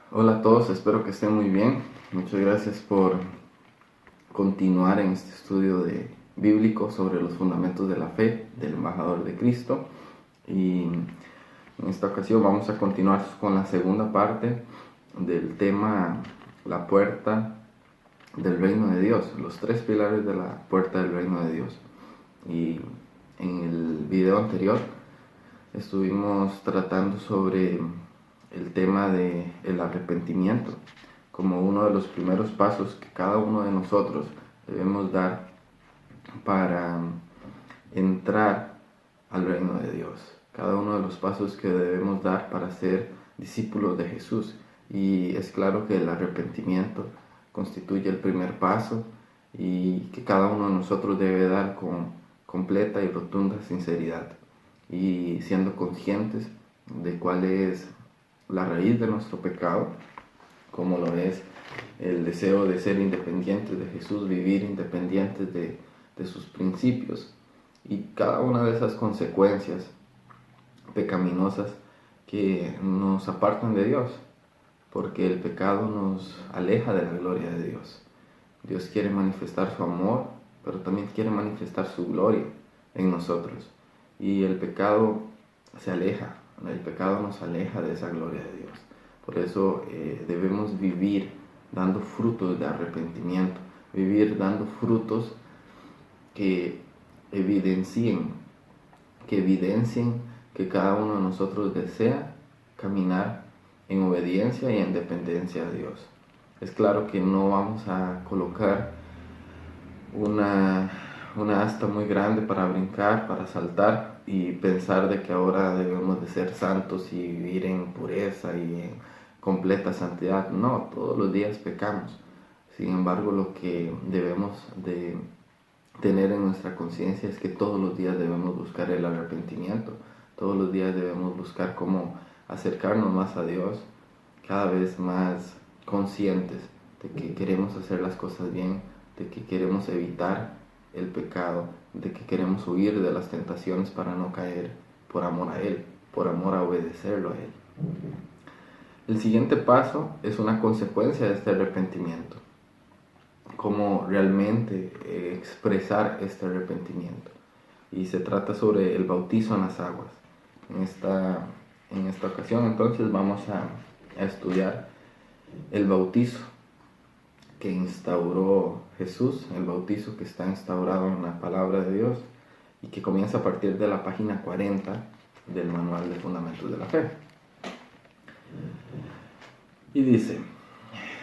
Hola a todos, espero que estén muy bien. Muchas gracias por continuar en este estudio bíblico sobre los fundamentos de la fe del embajador de Cristo. Y en esta ocasión vamos a continuar con la segunda parte del tema la puerta del reino de Dios, los tres pilares de la puerta del reino de Dios. Y en el video anterior estuvimos tratando sobre el tema del arrepentimiento como uno de los primeros pasos que cada uno de nosotros debemos dar para entrar al reino de Dios. Cada uno de los pasos que debemos dar para ser discípulos de Jesús. Y es claro que el arrepentimiento constituye el primer paso y que cada uno de nosotros debe dar con completa y rotunda sinceridad y siendo conscientes de cuál es la raíz de nuestro pecado, como lo es el deseo de ser independientes de Jesús, vivir independientes de sus principios y cada una de esas consecuencias pecaminosas que nos apartan de Dios, porque el pecado nos aleja de la gloria de Dios. Dios quiere manifestar su amor, pero también quiere manifestar su gloria en nosotros. Y el pecado se aleja, el pecado nos aleja de esa gloria de Dios. Por eso debemos vivir dando frutos de arrepentimiento, vivir dando frutos que evidencien, que cada uno de nosotros desea caminar en obediencia y en dependencia a Dios. Es claro que no vamos a colocar una asta muy grande para brincar, para saltar y pensar de que ahora debemos de ser santos y vivir en pureza y en completa santidad. No, todos los días pecamos. Sin embargo, lo que debemos de tener en nuestra conciencia es que todos los días debemos buscar el arrepentimiento. Todos los días debemos buscar cómo acercarnos más a Dios, cada vez más conscientes de que queremos hacer las cosas bien, de que queremos evitar el pecado, de que queremos huir de las tentaciones para no caer por amor a Él, por amor a obedecerlo a Él. El siguiente paso es una consecuencia de este arrepentimiento. Cómo realmente expresar este arrepentimiento. Y se trata sobre el bautizo en las aguas. En esta ocasión entonces vamos a estudiar el bautizo que instauró Jesús, el bautizo que está instaurado en la palabra de Dios y que comienza a partir de la página 40 del Manual de Fundamentos de la Fe. Y dice: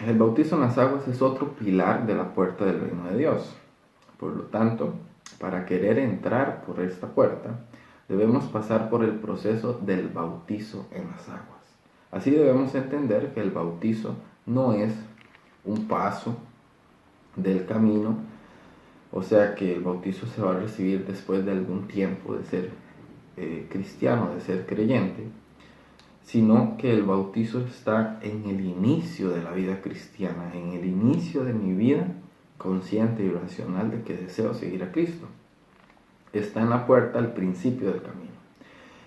el bautizo en las aguas es otro pilar de la puerta del reino de Dios. Por lo tanto, para querer entrar por esta puerta, debemos pasar por el proceso del bautizo en las aguas. Así debemos entender que el bautizo no es un paso del camino, o sea que el bautizo se va a recibir después de algún tiempo de ser cristiano, de ser creyente, sino que el bautizo está en el inicio de la vida cristiana, en el inicio de mi vida consciente y racional de que deseo seguir a Cristo. Está en la puerta al principio del camino.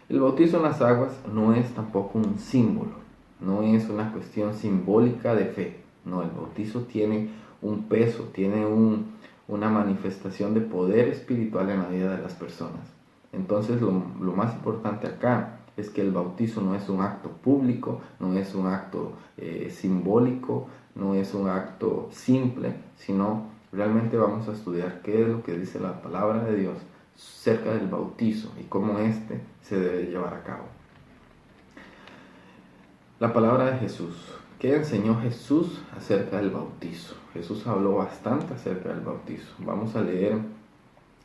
El bautizo en las aguas no es tampoco un símbolo, no es una cuestión simbólica de fe. No, el bautizo tiene un peso, tiene una manifestación de poder espiritual en la vida de las personas. Entonces lo más importante acá es que el bautizo no es un acto público, no es un acto simbólico, no es un acto simple, sino realmente vamos a estudiar qué es lo que dice la palabra de Dios cerca del bautizo y cómo éste se debe llevar a cabo. La palabra de Jesús. ¿Qué enseñó Jesús acerca del bautizo? Jesús habló bastante acerca del bautizo. Vamos a leer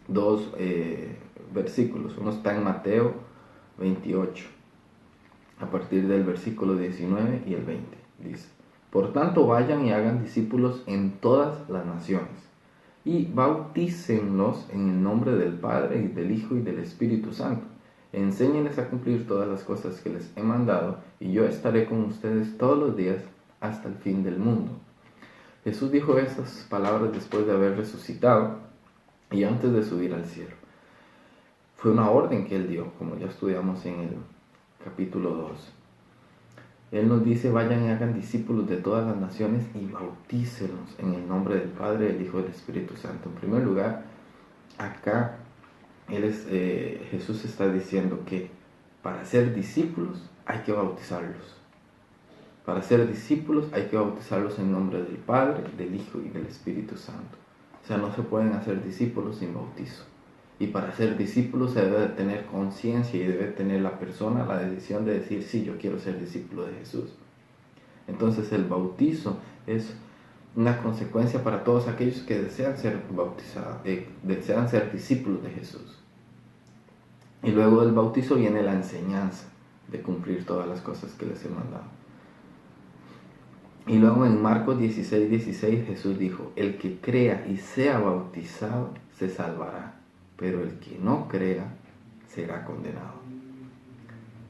dos versículos. Uno está en Mateo 28, a partir del versículo 19 y el 20. Dice: por tanto, vayan y hagan discípulos en todas las naciones, y bautícenlos en el nombre del Padre, y del Hijo, y del Espíritu Santo. Enséñenles a cumplir todas las cosas que les he mandado, y yo estaré con ustedes todos los días hasta el fin del mundo. Jesús dijo estas palabras después de haber resucitado y antes de subir al cielo. Fue una orden que Él dio, como ya estudiamos en el capítulo 2. Él nos dice, vayan y hagan discípulos de todas las naciones y bautícelos en el nombre del Padre, del Hijo y del Espíritu Santo. En primer lugar, acá Jesús está diciendo que para ser discípulos hay que bautizarlos. Para ser discípulos hay que bautizarlos en nombre del Padre, del Hijo y del Espíritu Santo. O sea, no se pueden hacer discípulos sin bautizo. Y para ser discípulos se debe de tener conciencia y debe tener la persona la decisión de decir, sí, yo quiero ser discípulo de Jesús. Entonces el bautizo es una consecuencia para todos aquellos que desean ser bautizados, desean ser discípulos de Jesús. Y luego del bautizo viene la enseñanza de cumplir todas las cosas que les he mandado. Y luego en Marcos 16:16 Jesús dijo, el que crea y sea bautizado se salvará, pero el que no crea será condenado.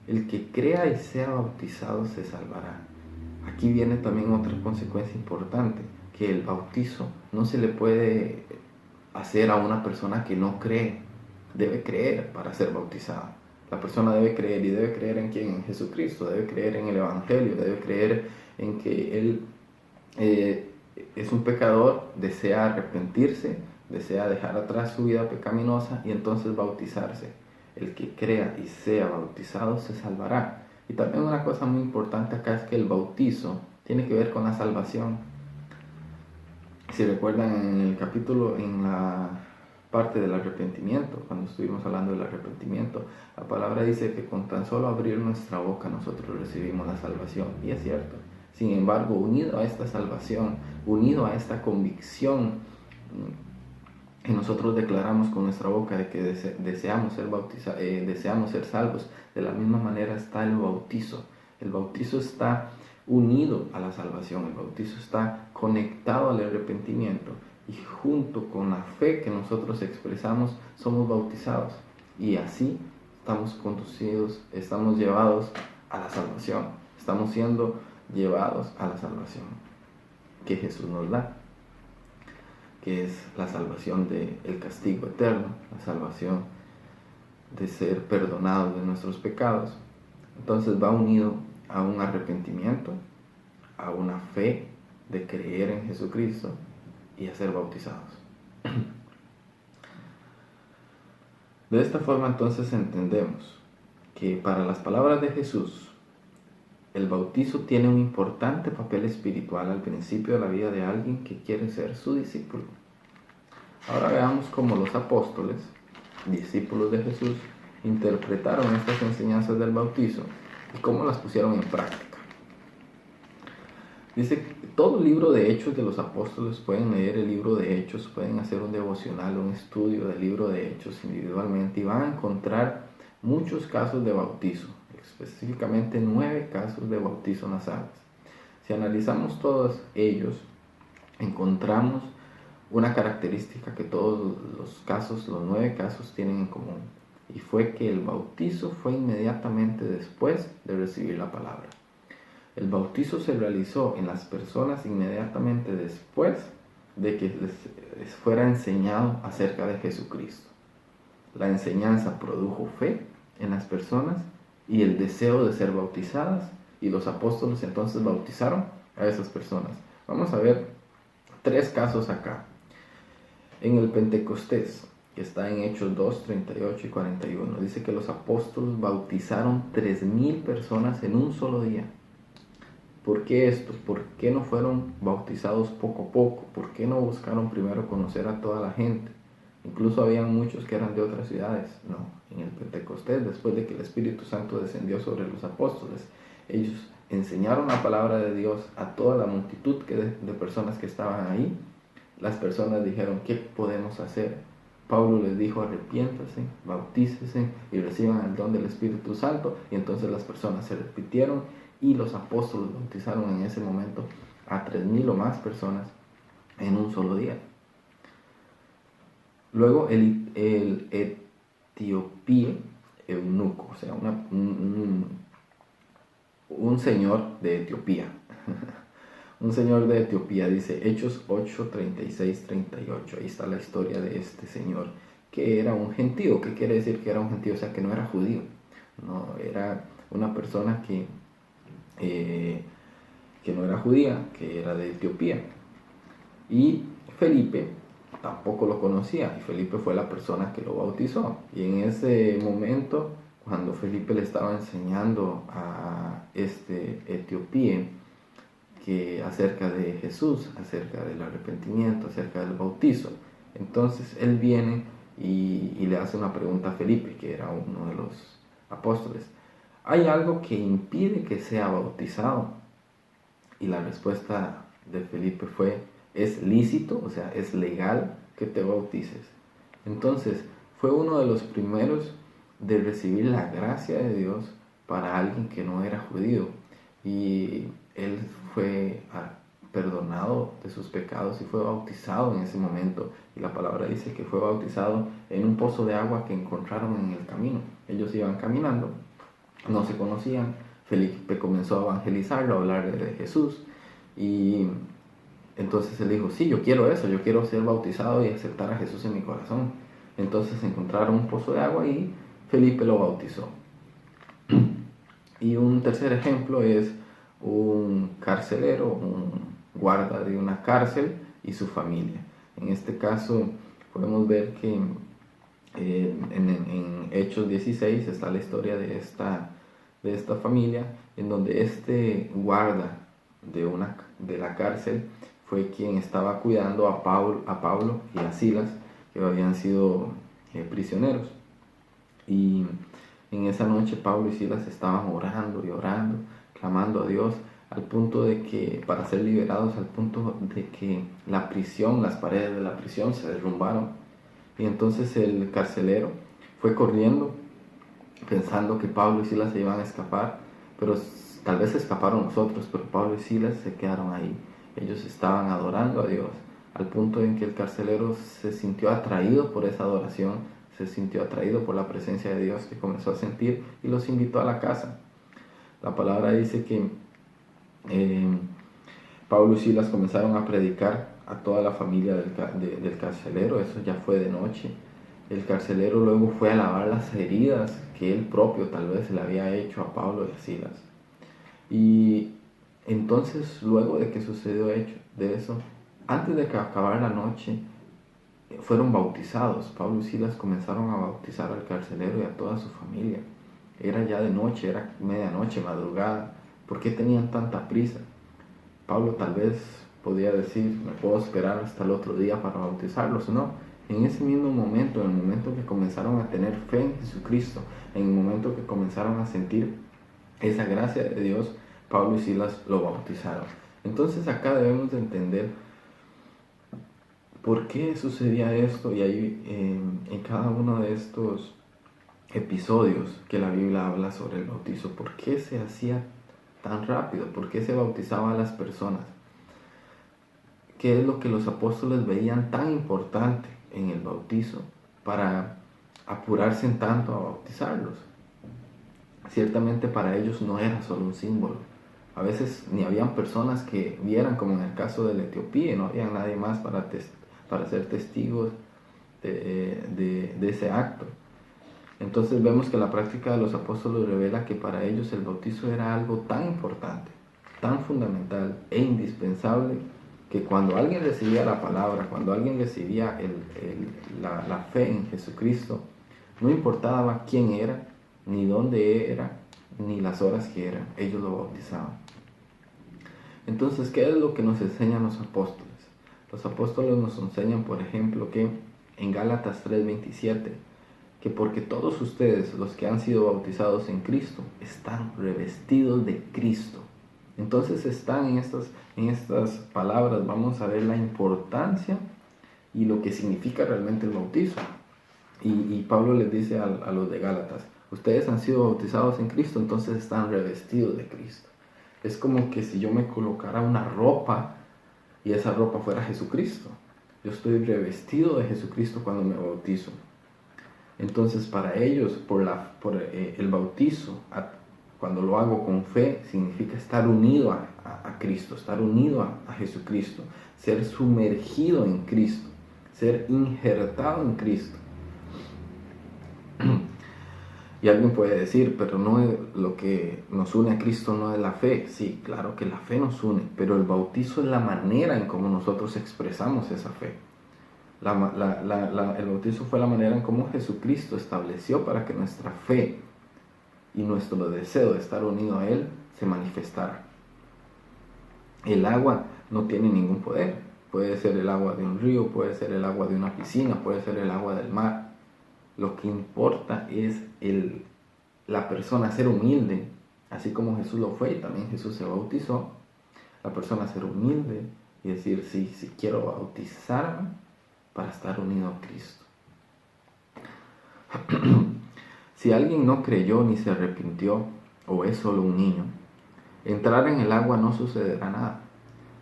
El que crea y sea bautizado se salvará. Aquí viene también otra consecuencia importante, que el bautizo no se le puede hacer a una persona que no cree. Debe creer para ser bautizada. La persona debe creer, y debe creer en quién, en Jesucristo, debe creer en el Evangelio, debe creer en que Él es un pecador, desea arrepentirse, desea dejar atrás su vida pecaminosa y entonces bautizarse. El que crea y sea bautizado se salvará. Y también una cosa muy importante acá es que el bautizo tiene que ver con la salvación. Si recuerdan en el capítulo, en la parte del arrepentimiento, cuando estuvimos hablando del arrepentimiento, la palabra dice que con tan solo abrir nuestra boca nosotros recibimos la salvación, y es cierto. Sin embargo, unido a esta salvación, unido a esta convicción que nosotros declaramos con nuestra boca de que deseamos ser deseamos ser salvos, de la misma manera está el bautizo. El bautizo está unido a la salvación, el bautizo está conectado al arrepentimiento, y junto con la fe que nosotros expresamos somos bautizados, y así estamos conducidos, estamos llevados a la salvación, estamos siendo llevados a la salvación que Jesús nos da, que es la salvación del castigo eterno, la salvación de ser perdonados de nuestros pecados. Entonces va unido a un arrepentimiento, a una fe de creer en Jesucristo y a ser bautizados. De esta forma entonces entendemos que para las palabras de Jesús, el bautizo tiene un importante papel espiritual al principio de la vida de alguien que quiere ser su discípulo. Ahora veamos cómo los apóstoles, discípulos de Jesús, interpretaron estas enseñanzas del bautizo y cómo las pusieron en práctica. Dice que todo el libro de Hechos de los apóstoles, pueden leer el libro de Hechos, pueden hacer un devocional, un estudio del libro de Hechos individualmente, y van a encontrar muchos casos de bautizo, específicamente 9 casos de bautizo en las aguas. Si analizamos todos ellos, encontramos una característica que todos los 9 casos tienen en común, y fue que el bautizo fue inmediatamente después de recibir la palabra. El bautizo se realizó en las personas inmediatamente después de que les fuera enseñado acerca de Jesucristo. La enseñanza produjo fe en las personas y el deseo de ser bautizadas, y los apóstoles entonces bautizaron a esas personas. Vamos a ver 3 casos acá. En el Pentecostés, que está en Hechos 2, 38 y 41, dice que los apóstoles bautizaron 3,000 personas en un solo día. ¿Por qué esto? ¿Por qué no fueron bautizados poco a poco? ¿Por qué no buscaron primero conocer a toda la gente? Incluso habían muchos que eran de otras ciudades. No, en el Pentecostés, después de que el Espíritu Santo descendió sobre los apóstoles, ellos enseñaron la palabra de Dios a toda la multitud de personas que estaban ahí. Las personas dijeron, ¿qué podemos hacer? Pablo les dijo, arrepiéntanse, bautícese y reciban el don del Espíritu Santo. Y entonces las personas se repitieron y los apóstoles bautizaron en ese momento a 3,000 o más personas en un solo día. Luego el etíope eunuco, o sea, un señor de Etiopía. Un señor de Etiopía, dice Hechos 8, 36, 38. Ahí está la historia de este señor, que era un gentío. ¿Qué quiere decir que era un gentío? O sea, que no era judío. No, era una persona que que no era judía, que era de Etiopía. Y Felipe tampoco lo conocía, y Felipe fue la persona que lo bautizó. Y en ese momento, cuando Felipe le estaba enseñando a este etíope que acerca de Jesús, acerca del arrepentimiento, acerca del bautizo, entonces él viene y le hace una pregunta a Felipe, que era uno de los apóstoles: ¿hay algo que impide que sea bautizado? Y la respuesta de Felipe fue: es lícito, o sea, es legal que te bautices. Entonces, fue uno de los primeros de recibir la gracia de Dios para alguien que no era judío. Y él fue perdonado de sus pecados y fue bautizado en ese momento. Y la palabra dice que fue bautizado en un pozo de agua que encontraron en el camino. Ellos iban caminando, no se conocían. Felipe comenzó a evangelizarlo, a hablar de Jesús, y entonces él dijo: sí, yo quiero eso, yo quiero ser bautizado y aceptar a Jesús en mi corazón. Entonces encontraron un pozo de agua y Felipe lo bautizó. Y un tercer ejemplo es un carcelero, un guarda de una cárcel y su familia. En este caso podemos ver que en Hechos 16 está la historia de esta familia, en donde este guarda de la cárcel fue quien estaba cuidando a Pablo y a Silas, que habían sido prisioneros. Y en esa noche Pablo y Silas estaban orando y orando, clamando a Dios, al punto de que, para ser liberados, al punto de que la prisión, las paredes de la prisión se derrumbaron. Y entonces el carcelero fue corriendo pensando que Pablo y Silas se iban a escapar, pero tal vez se escaparon nosotros, pero Pablo y Silas se quedaron ahí. Ellos estaban adorando a Dios, al punto en que el carcelero se sintió atraído por esa adoración, se sintió atraído por la presencia de Dios que comenzó a sentir, y los invitó a la casa. La palabra dice que Pablo y Silas comenzaron a predicar a toda la familia del carcelero. Eso ya fue de noche. El carcelero luego fue a lavar las heridas que él propio tal vez le había hecho a Pablo y a Silas. Y entonces, luego de que sucedió de eso, antes de que acabara la noche, fueron bautizados. Pablo y Silas comenzaron a bautizar al carcelero y a toda su familia. Era ya de noche, era medianoche, madrugada. ¿Por qué tenían tanta prisa? Pablo tal vez podía decir: me puedo esperar hasta el otro día para bautizarlos. No, en ese mismo momento, en el momento que comenzaron a tener fe en Jesucristo, en el momento que comenzaron a sentir esa gracia de Dios, Pablo y Silas lo bautizaron. Entonces acá debemos de entender por qué sucedía esto, y ahí en cada uno de estos episodios que la Biblia habla sobre el bautizo, por qué se hacía tan rápido, por qué se bautizaba a las personas, qué es lo que los apóstoles veían tan importante en el bautizo para apurarse en tanto a bautizarlos. Ciertamente para ellos no era solo un símbolo. A veces ni habían personas que vieran, como en el caso del etíope, no había nadie más para ser testigos de ese acto. Entonces vemos que la práctica de los apóstoles revela que para ellos el bautizo era algo tan importante, tan fundamental e indispensable, que cuando alguien recibía la palabra, cuando alguien recibía la fe en Jesucristo, no importaba quién era, ni dónde era, ni las horas que eran, ellos lo bautizaban. Entonces, ¿qué es lo que nos enseñan los apóstoles? Los apóstoles nos enseñan, por ejemplo, que en Gálatas 3:27, que porque todos ustedes, los que han sido bautizados en Cristo, están revestidos de Cristo. Entonces están en estas palabras, vamos a ver la importancia y lo que significa realmente el bautizo. Y Pablo les dice a los de Gálatas: ustedes han sido bautizados en Cristo, entonces están revestidos de Cristo. Es como que si yo me colocara una ropa y esa ropa fuera Jesucristo. Yo estoy revestido de Jesucristo cuando me bautizo. Entonces para ellos, por el bautizo, cuando lo hago con fe, significa estar unido a Cristo, estar unido a Jesucristo, ser sumergido en Cristo, ser injertado en Cristo. Y alguien puede decir, pero no es lo que nos une a Cristo no es la fe. Sí, claro que la fe nos une, pero el bautizo es la manera en cómo nosotros expresamos esa fe. El bautizo fue la manera en cómo Jesucristo estableció para que nuestra fe y nuestro deseo de estar unido a Él se manifestara. El agua no tiene ningún poder. Puede ser el agua de un río, puede ser el agua de una piscina, puede ser el agua del mar. Lo que importa es la persona ser humilde, así como Jesús lo fue y también Jesús se bautizó. La persona ser humilde y decir, sí, quiero bautizarme para estar unido a Cristo. Si alguien no creyó ni se arrepintió o es solo un niño, entrar en el agua no sucederá nada.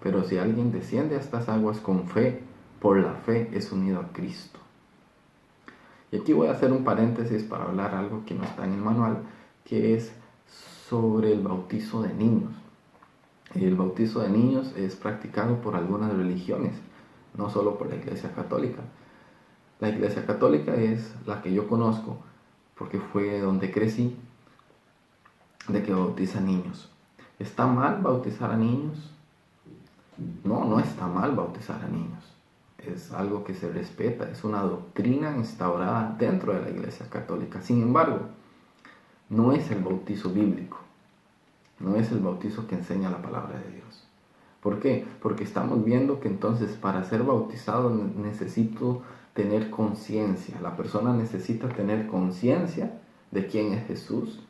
Pero si alguien desciende a estas aguas con fe, por la fe es unido a Cristo. Y aquí voy a hacer un paréntesis para hablar algo que no está en el manual, que es sobre el bautizo de niños. El bautizo de niños es practicado por algunas religiones, no solo por la Iglesia Católica. La Iglesia Católica es la que yo conozco, porque fue donde crecí, de que bautiza niños. ¿Está mal bautizar a niños? No, no está mal bautizar a niños. Es algo que se respeta, es una doctrina instaurada dentro de la Iglesia Católica. Sin embargo, no es el bautizo bíblico, no es el bautizo que enseña la palabra de Dios. ¿Por qué? Porque estamos viendo que entonces para ser bautizado necesito tener conciencia. La persona necesita tener conciencia de quién es Jesús,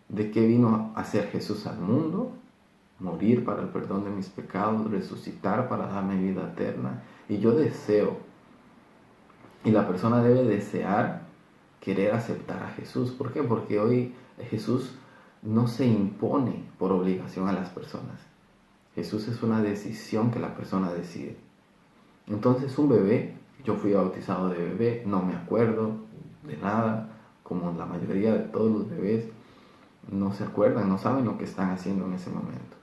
de qué vino a hacer Jesús al mundo, morir para el perdón de mis pecados, resucitar para darme vida eterna. Y yo deseo, y la persona debe desear, querer aceptar a Jesús. ¿Por qué? Porque hoy Jesús no se impone por obligación a las personas. Jesús es una decisión que la persona decide. Entonces un bebé, yo fui bautizado de bebé, no me acuerdo de nada, como la mayoría de todos los bebés no se acuerdan, no saben lo que están haciendo en ese momento.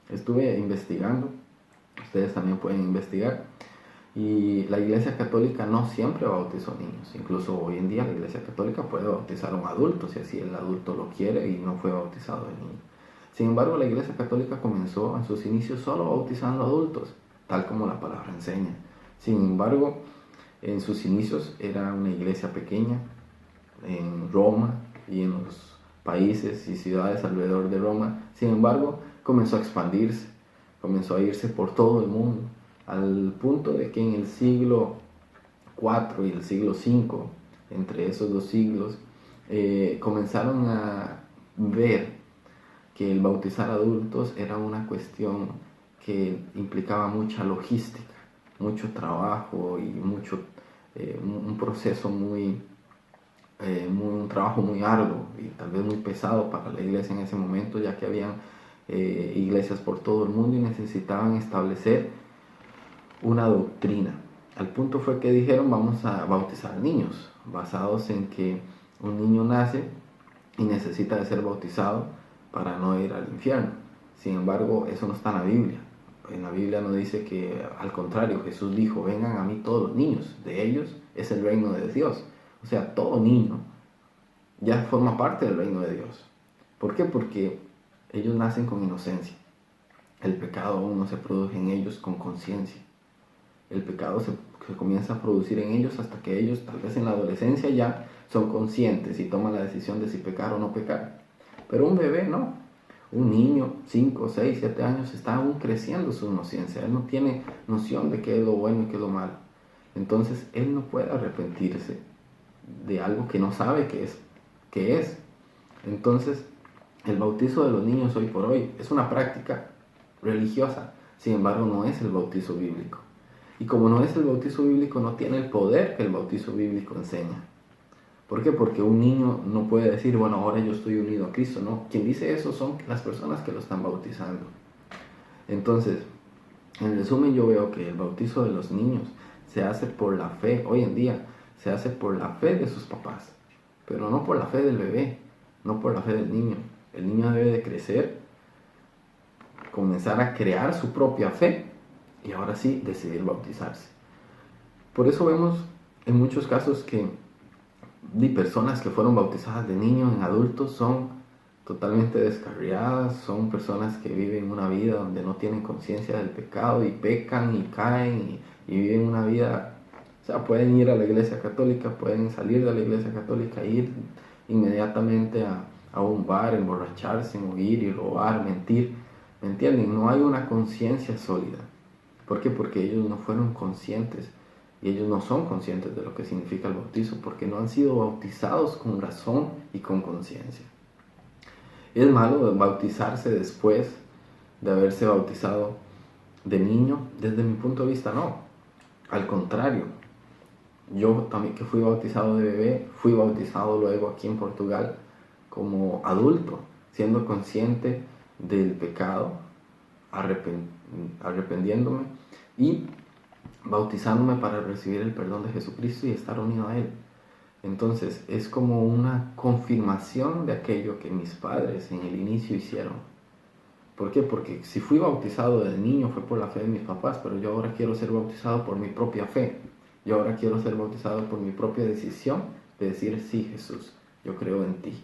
Estuve investigando, ustedes también pueden investigar, y la Iglesia Católica no siempre bautizó niños. Incluso hoy en día la Iglesia Católica puede bautizar a un adulto, si así el adulto lo quiere y no fue bautizado de niño. Sin embargo, la Iglesia Católica comenzó en sus inicios solo bautizando adultos, tal como la palabra enseña. Sin embargo, en sus inicios era una iglesia pequeña en Roma y en los países y ciudades alrededor de Roma. Sin embargo, comenzó a expandirse, comenzó a irse por todo el mundo, al punto de que en el siglo IV y el siglo V, entre esos dos siglos, comenzaron a ver que el bautizar adultos era una cuestión que implicaba mucha logística, mucho trabajo y un proceso un trabajo muy arduo y tal vez muy pesado para la iglesia en ese momento, ya que habían iglesias por todo el mundo y necesitaban establecer una doctrina. Al punto fue que dijeron, vamos a bautizar niños, basados en que un niño nace y necesita de ser bautizado para no ir al infierno. Sin embargo, eso no está en la Biblia. En la Biblia nos dice que, al contrario, Jesús dijo, vengan a mí todos los niños, de ellos es el reino de Dios. O sea, todo niño ya forma parte del reino de Dios. ¿Por qué? Porque ellos nacen con inocencia. El pecado aún no se produce en ellos con conciencia. El pecado se comienza a producir en ellos hasta que ellos, tal vez en la adolescencia, ya son conscientes y toman la decisión de si pecar o no pecar. Pero un bebé no. Un niño, 5, 6, 7 años, está aún creciendo su inocencia. Él no tiene noción de qué es lo bueno y qué es lo malo. Entonces, él no puede arrepentirse de algo que no sabe qué es. Entonces, el bautizo de los niños hoy por hoy es una práctica religiosa. Sin embargo, no es el bautizo bíblico. Y como no es el bautizo bíblico, no tiene el poder que el bautizo bíblico enseña. ¿Por qué? Porque un niño no puede decir, bueno, ahora yo estoy unido a Cristo. No, quien dice eso son las personas que lo están bautizando. Entonces, en resumen, yo veo que el bautizo de los niños se hace por la fe. Hoy en día se hace por la fe de sus papás, pero no por la fe del bebé, no por la fe del niño. El niño debe de crecer, comenzar a crear su propia fe y ahora sí decidir bautizarse. Por eso vemos en muchos casos que de personas que fueron bautizadas de niños en adultos son totalmente descarriadas, son personas que viven una vida donde no tienen conciencia del pecado y pecan y caen y viven una vida, o sea, pueden ir a la iglesia católica, pueden salir de la iglesia católica, ir inmediatamente a un bar, emborracharse, huir y robar, mentir, ¿me entienden? No hay una conciencia sólida. ¿Por qué? Porque ellos no fueron conscientes y ellos no son conscientes de lo que significa el bautizo porque no han sido bautizados con razón y con conciencia. ¿Es malo bautizarse después de haberse bautizado de niño? Desde mi punto de vista, no. Al contrario, yo también que fui bautizado de bebé, fui bautizado luego aquí en Portugal como adulto, siendo consciente del pecado, arrepentiéndome y bautizándome para recibir el perdón de Jesucristo y estar unido a Él. Entonces es como una confirmación de aquello que mis padres en el inicio hicieron. ¿Por qué? Porque si fui bautizado de niño fue por la fe de mis papás, pero yo ahora quiero ser bautizado por mi propia fe. Yo ahora quiero ser bautizado por mi propia decisión de decir, sí, Jesús, yo creo en ti.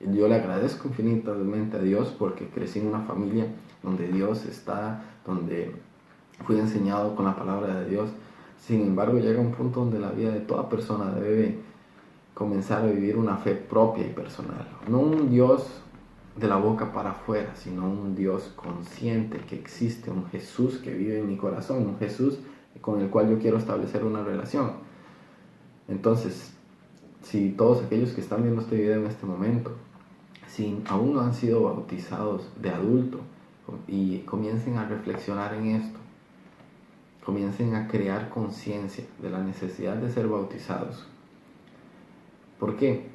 Yo le agradezco infinitamente a Dios porque crecí en una familia donde Dios está, donde fui enseñado con la palabra de Dios. Sin embargo, llega un punto donde la vida de toda persona debe comenzar a vivir una fe propia y personal. No un Dios de la boca para afuera, sino un Dios consciente que existe, un Jesús que vive en mi corazón, un Jesús con el cual yo quiero establecer una relación. Entonces, si todos aquellos que están viendo este video en este momento, si aún no han sido bautizados de adulto y comiencen a reflexionar en esto, comiencen a crear conciencia de la necesidad de ser bautizados. ¿Por qué?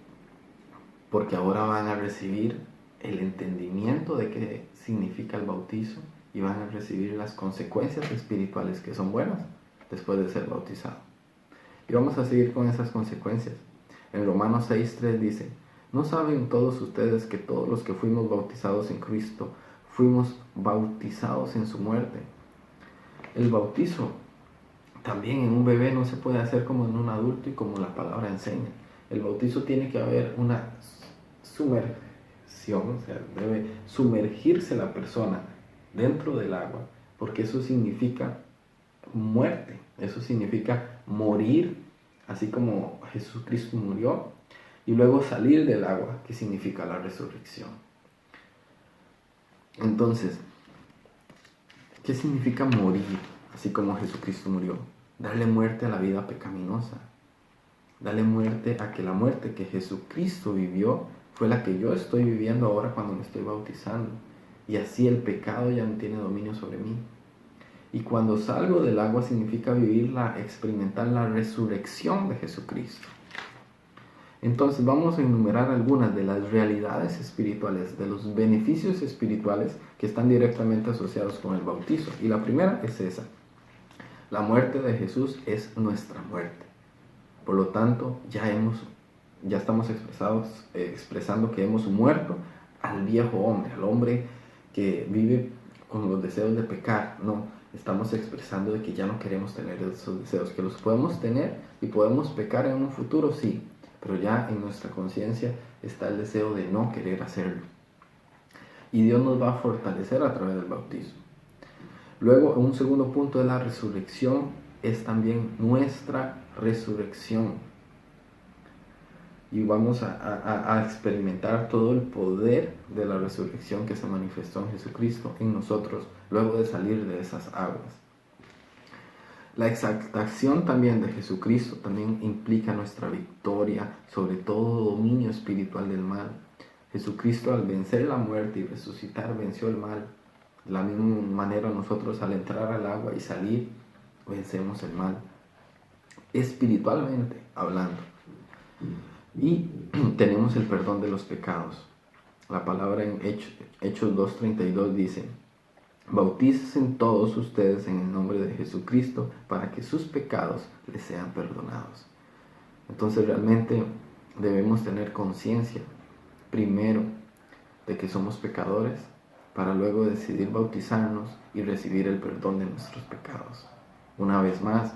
Porque ahora van a recibir el entendimiento de qué significa el bautizo y van a recibir las consecuencias espirituales que son buenas después de ser bautizado. Y vamos a seguir con esas consecuencias. En Romanos 6:3 dice, ¿no saben todos ustedes que todos los que fuimos bautizados en Cristo fuimos bautizados en su muerte? El bautizo también en un bebé no se puede hacer como en un adulto y como la palabra enseña. El bautizo tiene que haber una sumersión, o sea, debe sumergirse la persona dentro del agua, porque eso significa muerte, eso significa morir, así como Jesucristo murió, y luego salir del agua, que significa la resurrección. Entonces, ¿qué significa morir, así como Jesucristo murió? Darle muerte a la vida pecaminosa. Darle muerte a que la muerte que Jesucristo vivió fue la que yo estoy viviendo ahora cuando me estoy bautizando. Y así el pecado ya no tiene dominio sobre mí. Y cuando salgo del agua significa experimentar la resurrección de Jesucristo. Entonces vamos a enumerar algunas de las realidades espirituales, de los beneficios espirituales que están directamente asociados con el bautizo. Y la primera es esa. La muerte de Jesús es nuestra muerte. Por lo tanto, ya estamos expresando que hemos muerto al viejo hombre, al hombre que vive con los deseos de pecar. No, estamos expresando de que ya no queremos tener esos deseos, que los podemos tener y podemos pecar en un futuro, sí, pero ya en nuestra conciencia está el deseo de no querer hacerlo. Y Dios nos va a fortalecer a través del bautismo. Luego, un segundo punto de la resurrección es también nuestra resurrección. Y vamos a experimentar todo el poder de la resurrección que se manifestó en Jesucristo en nosotros luego de salir de esas aguas. La exaltación también de Jesucristo también implica nuestra victoria sobre todo dominio espiritual del mal. Jesucristo al vencer la muerte y resucitar venció el mal. De la misma manera nosotros al entrar al agua y salir vencemos el mal, espiritualmente hablando. Y tenemos el perdón de los pecados. La palabra en Hechos 2:32 dice, bautícense todos ustedes en el nombre de Jesucristo para que sus pecados les sean perdonados. Entonces realmente debemos tener conciencia primero de que somos pecadores para luego decidir bautizarnos y recibir el perdón de nuestros pecados. Una vez más,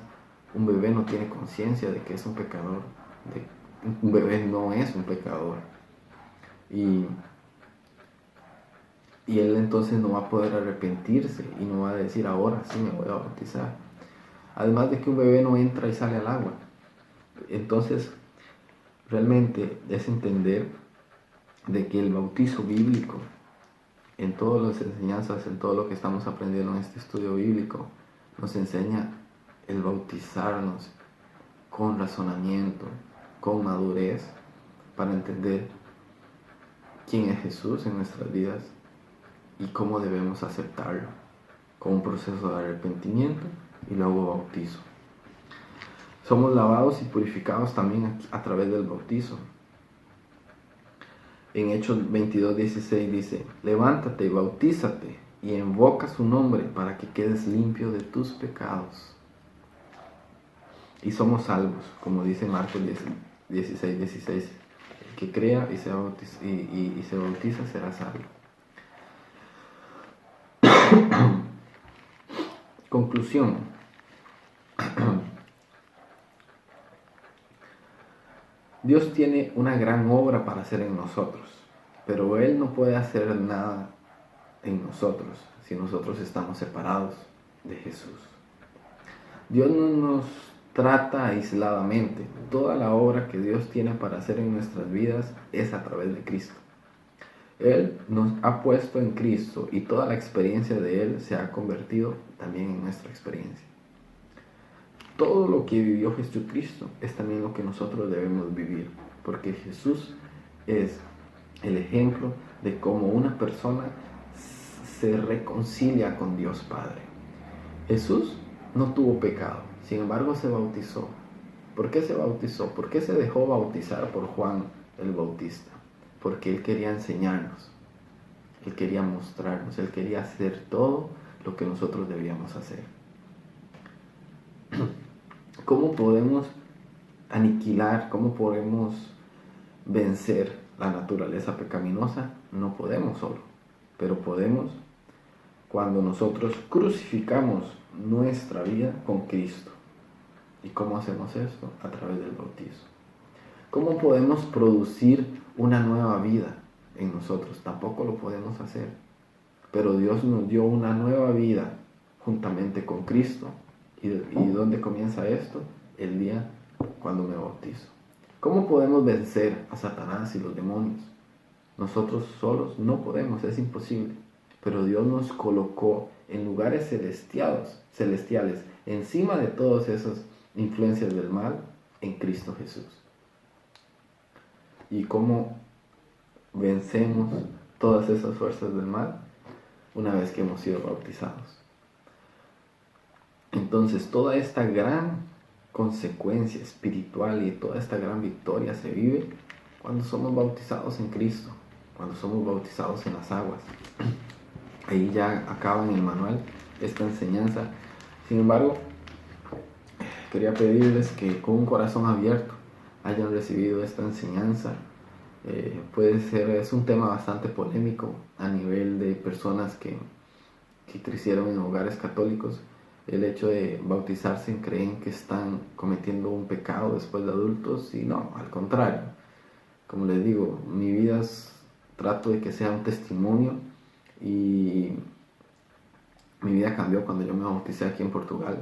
un bebé no tiene conciencia de que es un pecador, Un bebé no es un pecador. Y él entonces no va a poder arrepentirse y no va a decir ahora sí me voy a bautizar. Además de que un bebé no entra y sale al agua. Entonces, realmente es entender de que el bautizo bíblico, en todas las enseñanzas, en todo lo que estamos aprendiendo en este estudio bíblico, nos enseña el bautizarnos con razonamiento, con madurez, para entender quién es Jesús en nuestras vidas y cómo debemos aceptarlo, con un proceso de arrepentimiento y luego bautizo. Somos lavados y purificados también a través del bautizo. En Hechos 22:16 dice: levántate y bautízate y invoca su nombre para que quedes limpio de tus pecados. Y somos salvos, como dice Marcos 16:16. El que crea y se bautiza será salvo. Conclusión. Dios tiene una gran obra para hacer en nosotros, pero Él no puede hacer nada en nosotros si nosotros estamos separados de Jesús. Dios no nos trata aisladamente. Toda la obra que Dios tiene para hacer en nuestras vidas es a través de Cristo. Él nos ha puesto en Cristo y toda la experiencia de Él se ha convertido también en nuestra experiencia. Todo lo que vivió Jesucristo es también lo que nosotros debemos vivir, porque Jesús es el ejemplo de cómo una persona se reconcilia con Dios Padre. Jesús no tuvo pecado, sin embargo se bautizó. ¿Por qué se bautizó? ¿Por qué se dejó bautizar por Juan el Bautista? Porque Él quería enseñarnos, Él quería mostrarnos, Él quería hacer todo lo que nosotros debíamos hacer. ¿Cómo podemos aniquilar, cómo podemos vencer la naturaleza pecaminosa? No podemos solo, pero podemos cuando nosotros crucificamos nuestra vida con Cristo. ¿Y cómo hacemos esto? A través del bautizo. ¿Cómo podemos producir una nueva vida en nosotros? Tampoco lo podemos hacer. Pero Dios nos dio una nueva vida juntamente con Cristo. ¿Y dónde comienza esto? El día cuando me bautizo. ¿Cómo podemos vencer a Satanás y los demonios? Nosotros solos no podemos, es imposible. Pero Dios nos colocó en lugares celestiales, encima de todas esas influencias del mal, en Cristo Jesús. ¿Y cómo vencemos todas esas fuerzas del mal? Una vez que hemos sido bautizados. Entonces, toda esta gran consecuencia espiritual y toda esta gran victoria se vive cuando somos bautizados en Cristo, cuando somos bautizados en las aguas. Ahí ya acaba en el manual esta enseñanza. Sin embargo, quería pedirles que con un corazón abierto hayan recibido esta enseñanza. Es un tema bastante polémico a nivel de personas que crecieron en hogares católicos. El hecho de bautizarse creen que están cometiendo un pecado después de adultos, y no, al contrario. Como les digo, mi vida trato de que sea un testimonio, y mi vida cambió cuando yo me bauticé aquí en Portugal.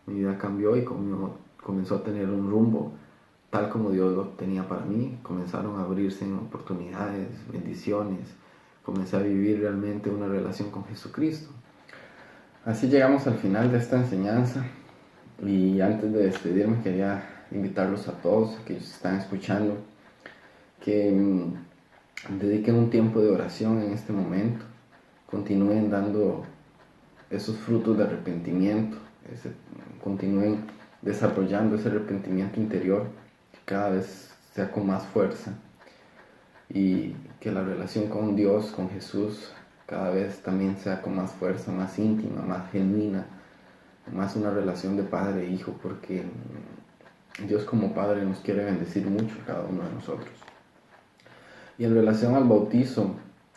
Mi vida cambió y comenzó a tener un rumbo tal como Dios lo tenía para mí. Comenzaron a abrirse oportunidades, bendiciones. Comencé a vivir realmente una relación con Jesucristo. Así llegamos al final de esta enseñanza, y antes de despedirme quería invitarlos a todos que están escuchando que dediquen un tiempo de oración en este momento, continúen dando esos frutos de arrepentimiento, continúen desarrollando ese arrepentimiento interior, que cada vez sea con más fuerza, y que la relación con Dios, con Jesús, cada vez también sea con más fuerza, más íntima, más genuina, más una relación de padre e hijo, porque Dios como Padre nos quiere bendecir mucho a cada uno de nosotros. Y en relación al bautizo,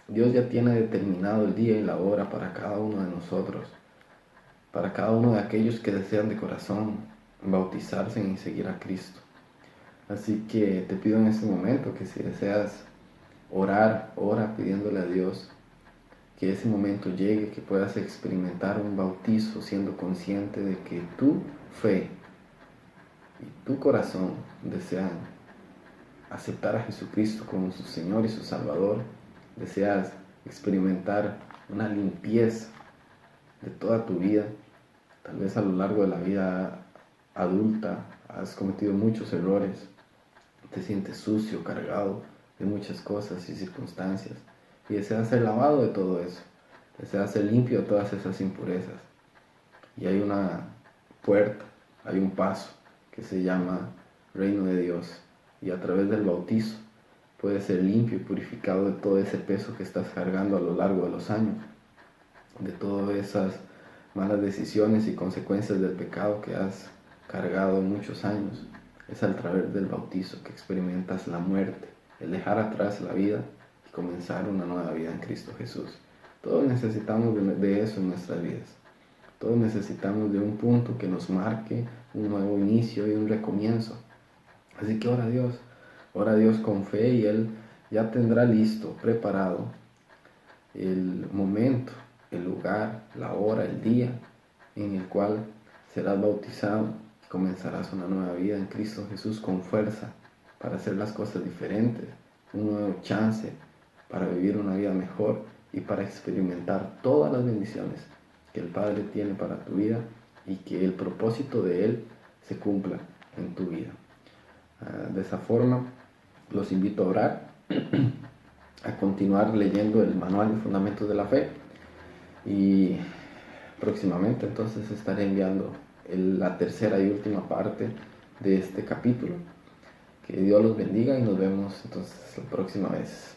Dios ya tiene determinado el día y la hora para cada uno de nosotros, para cada uno de aquellos que desean de corazón bautizarse y seguir a Cristo. Así que te pido en este momento que si deseas orar, ora pidiéndole a Dios que ese momento llegue, que puedas experimentar un bautizo siendo consciente de que tu fe y tu corazón desean aceptar a Jesucristo como su Señor y su Salvador. Deseas experimentar una limpieza de toda tu vida. Tal vez a lo largo de la vida adulta has cometido muchos errores, te sientes sucio, cargado de muchas cosas y circunstancias, y deseas ser lavado de todo eso, deseas ser limpio de todas esas impurezas. Y hay una puerta, hay un paso que se llama Reino de Dios, y a través del bautizo puedes ser limpio y purificado de todo ese peso que estás cargando a lo largo de los años, de todas esas malas decisiones y consecuencias del pecado que has cargado en muchos años. Es a través del bautizo que experimentas la muerte, el dejar atrás la vida y comenzar una nueva vida en Cristo Jesús. Todos necesitamos de eso en nuestras vidas. Todos necesitamos de un punto que nos marque un nuevo inicio y un recomienzo. Así que ora a Dios con fe y Él ya tendrá listo, preparado el momento, el lugar, la hora, el día en el cual serás bautizado y comenzarás una nueva vida en Cristo Jesús con fuerza para hacer las cosas diferentes, un nuevo chance para vivir una vida mejor y para experimentar todas las bendiciones que el Padre tiene para tu vida y que el propósito de Él se cumpla en tu vida. De esa forma, los invito a orar, a continuar leyendo el Manual de Fundamentos de la Fe, y próximamente entonces estaré enviando la tercera y última parte de este capítulo. Que Dios los bendiga y nos vemos entonces la próxima vez.